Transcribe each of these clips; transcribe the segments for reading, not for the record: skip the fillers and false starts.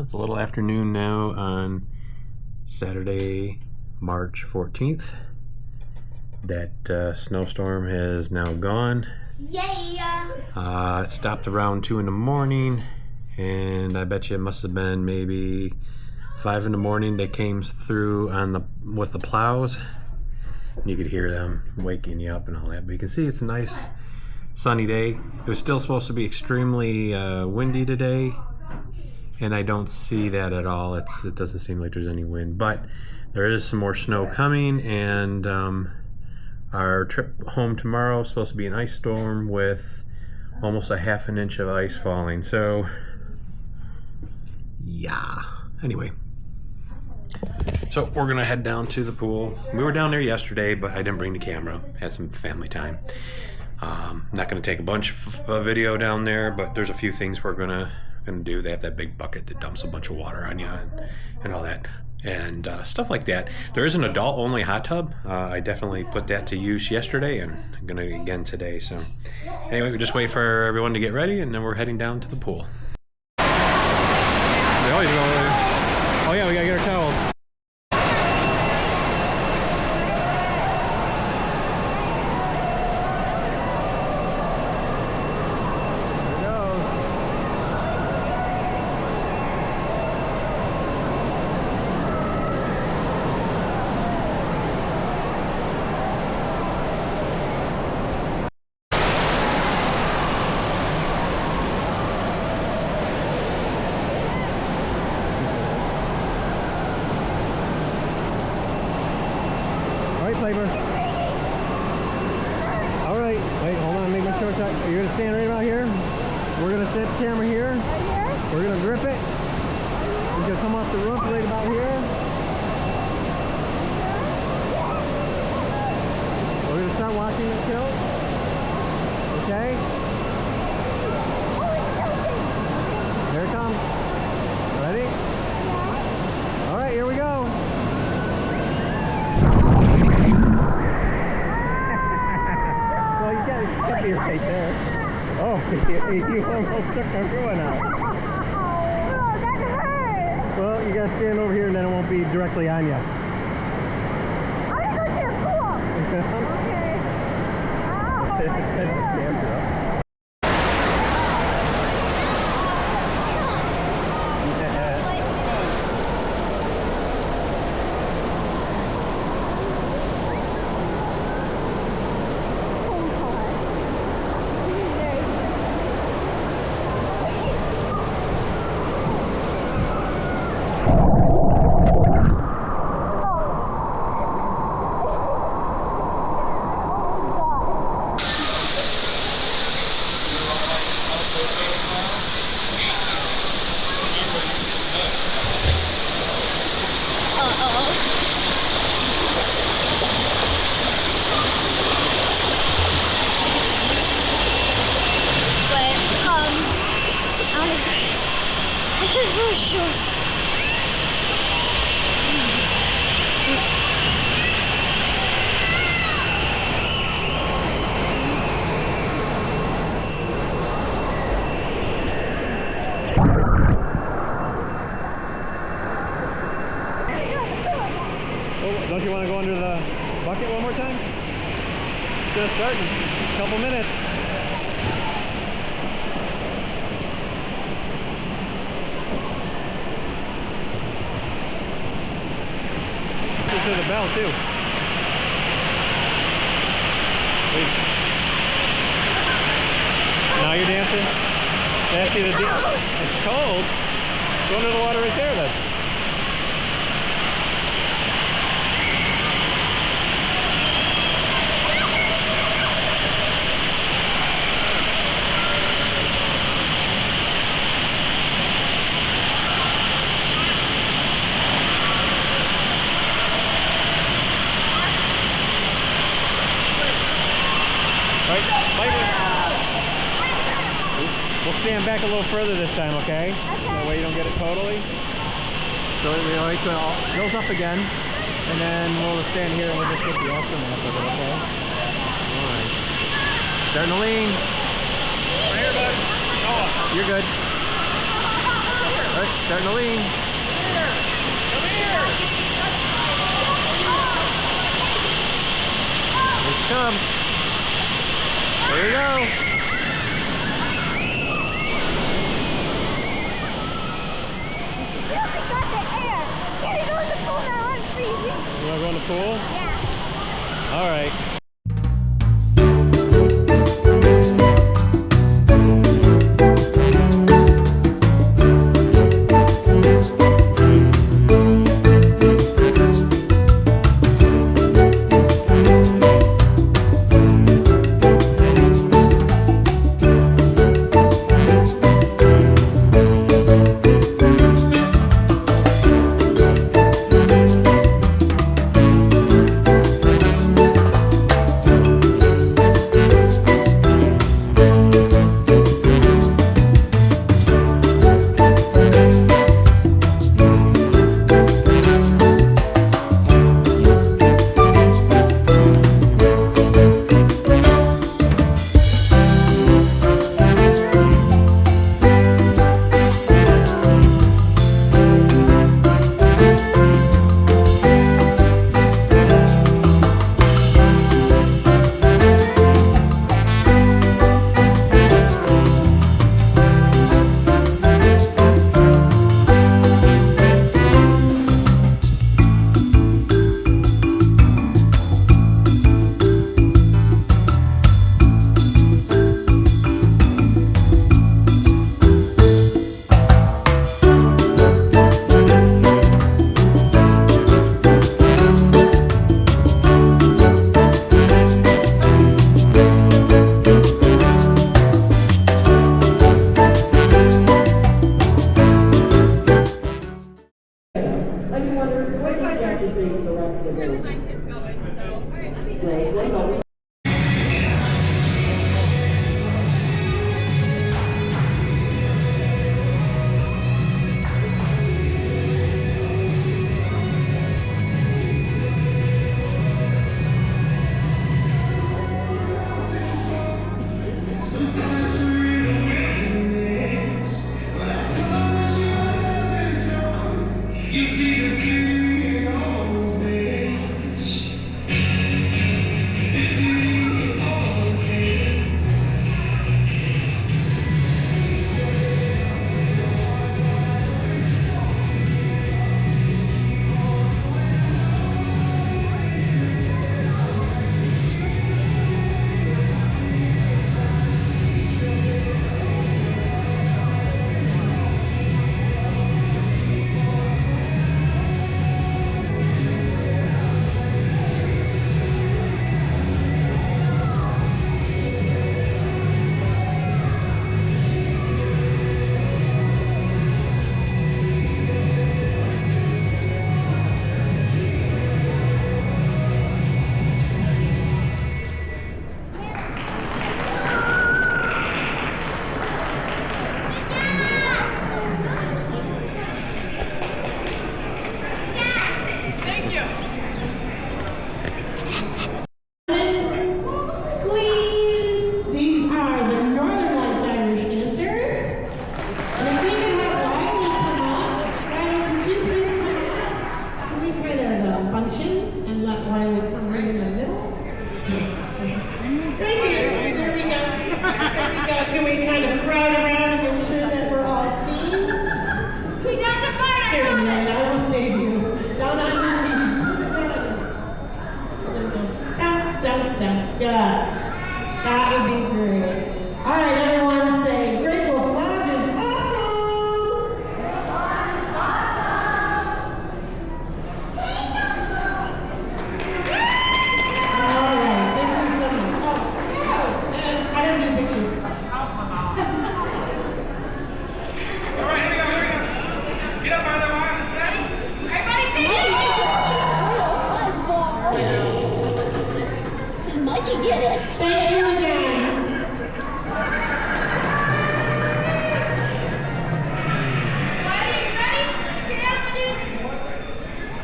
It's a little afternoon now on Saturday, March 14th. That snowstorm has now gone. Yeah! It stopped around 2 in the morning, and I bet you it must have been maybe 5 in the morning they came through with the plows. You could hear them waking you up and all that, but you can see it's a nice sunny day. It was still supposed to be extremely windy today, and I don't see that at all. It doesn't seem like there's any wind, but there is some more snow coming, and our trip home tomorrow is supposed to be an ice storm with almost a ½ an inch of ice falling. So yeah, anyway, so we're gonna head down to the pool. We were down there yesterday, but I didn't bring the camera. Had some family time. Not gonna take a bunch of video down there, but there's a few things we're gonna do. They have that big bucket that dumps a bunch of water on you and all that, and stuff like that. There is an adult only hot tub. I definitely put that to use yesterday, and I'm gonna again today. So anyway, we just wait for everyone to get ready, and then we're heading down to the pool. Oh yeah, we gotta get our towels. Flavor. All right, wait, hold on, make sure it's not. You're gonna stand right about here. We're gonna set the camera here. Right here? We're gonna grip it. We're gonna come off the roof right about here. We're gonna start watching the tilt. Okay? Here it comes. Ready? Yeah. All right, here we go. Right there. Oh, you almost took our going out. Oh, that hurt. Well, you gotta stand over here and then it won't be directly on you. I'm gonna go to the pool. Okay. Ow. This is so short. Oh, don't you want to go under the bucket one more time? Just starting. A couple minutes. To the bell too. Wait. Now you're dancing. That's the it's cold. Go under the water right there then. We'll stand back a little further this time, okay? That way you don't get it totally. So it goes up again, and then we'll stand here and we'll just get the aftermath of it, okay? Alright. Starting to lean. Right here, bud. You're good. All right. Starting to lean. Come here! Here it comes. There we go. You want to go in the pool? Yeah. All right.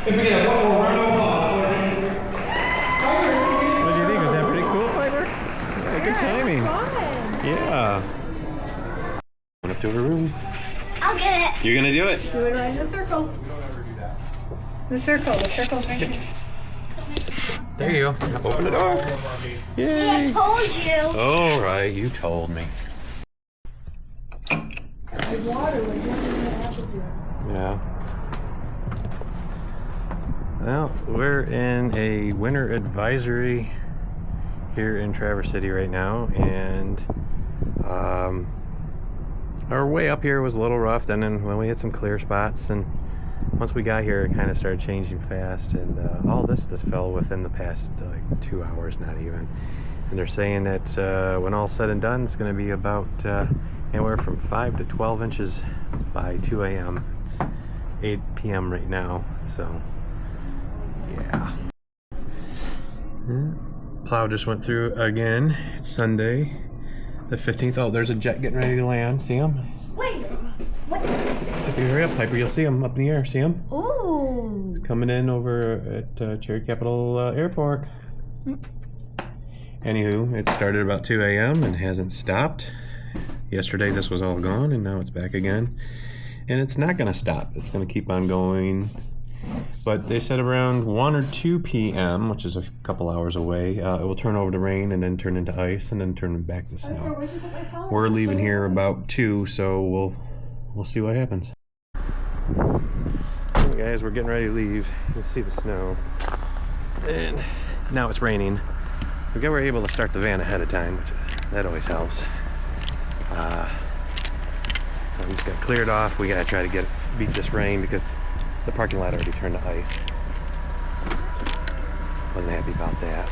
If we get one more round of applause. What do you think? Was that pretty cool, Piper? Yeah, good timing. Fun. Yeah. Went up to her room. I I'll get it. You're gonna do it. Do it right in the circle. The circle's right here. There you go. Open the door. See, I Yay. told you. All right, you told me. Yeah. Well, we're in a winter advisory here in Traverse City right now, and our way up here was a little rough. And then when we hit some clear spots, and once we got here, it kind of started changing fast. And all this fell within the past like 2 hours, not even. And they're saying that when all said and done, it's going to be about anywhere from 5 to 12 inches by 2 a.m. It's 8 p.m. right now, so yeah. Plow just went through again. It's Sunday, the 15th. Oh, there's a jet getting ready to land. See him? Wait. What? If you hurry up, Piper, you'll see him up in the air. See him? Ooh. He's coming in over at Cherry Capital Airport. Anywho, it started about 2 a.m. and hasn't stopped. Yesterday this was all gone, and now it's back again. And it's not going to stop. It's going to keep on going. But they said around 1 or 2 p.m., which is a couple hours away, it will turn over to rain and then turn into ice and then turn back to snow. We're leaving here about 2, so we'll see what happens. Hey guys, we're getting ready to leave. You can see the snow. And now it's raining. We were able to start the van ahead of time, which that always helps. We just got cleared off. We gotta try to beat this rain because the parking lot already turned to ice. Wasn't happy about that.